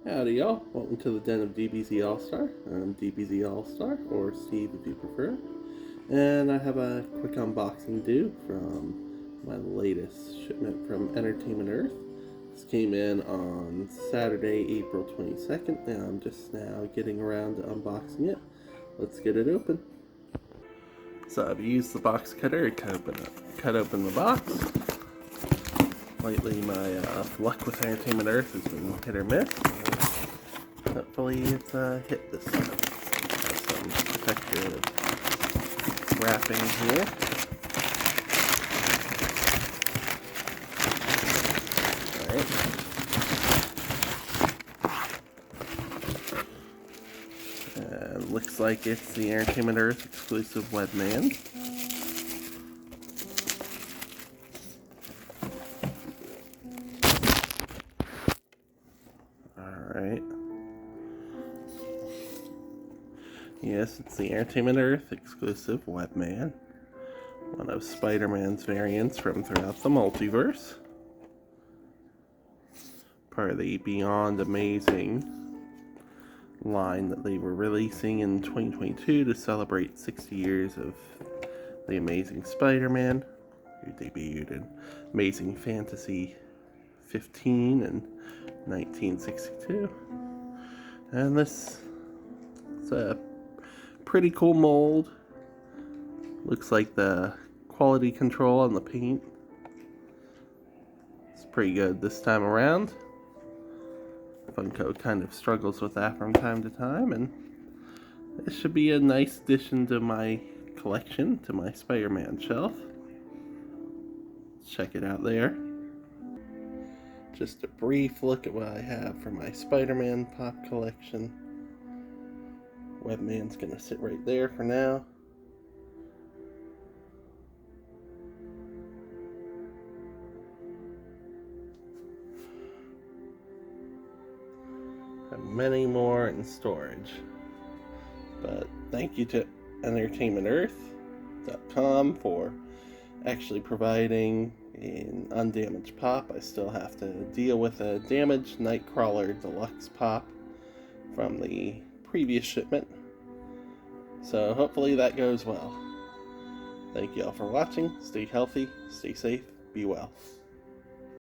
Howdy y'all, welcome to the Den of DBZ All-Star. I'm DBZ All-Star, or Steve if you prefer. And I have a quick unboxing due from my latest shipment from Entertainment Earth. This came in on Saturday, April 22nd, and I'm just now getting around to unboxing it. Let's get it open. So I've used the box cutter to cut open the box. Lately my luck with Entertainment Earth has been hit or miss. Hopefully it's hit this time. Has some protective wrapping here. Alright. And looks like it's the Entertainment Earth exclusive Webman. Alright. Yes, it's the Entertainment Earth exclusive Webman. One of Spider-Man's variants from throughout the multiverse. Part of the Beyond Amazing line that they were releasing in 2022 to celebrate 60 years of The Amazing Spider-Man, who debuted in Amazing Fantasy 15 in 1962. And this is a pretty cool mold. Looks like the quality control on the paint is pretty good this time around. Funko kind of struggles with that from time to time, and this should be a nice addition to my collection, to my Spider-Man shelf. Let's check it out there. Just a brief look at what I have for my Spider-Man pop collection. Webman's gonna sit right there for now. Have many more in storage. But thank you to EntertainmentEarth.com for actually providing an undamaged pop. I still have to deal with a damaged Nightcrawler Deluxe pop from the previous shipment. So hopefully that goes well. Thank you all for watching. Stay healthy, stay safe, be well.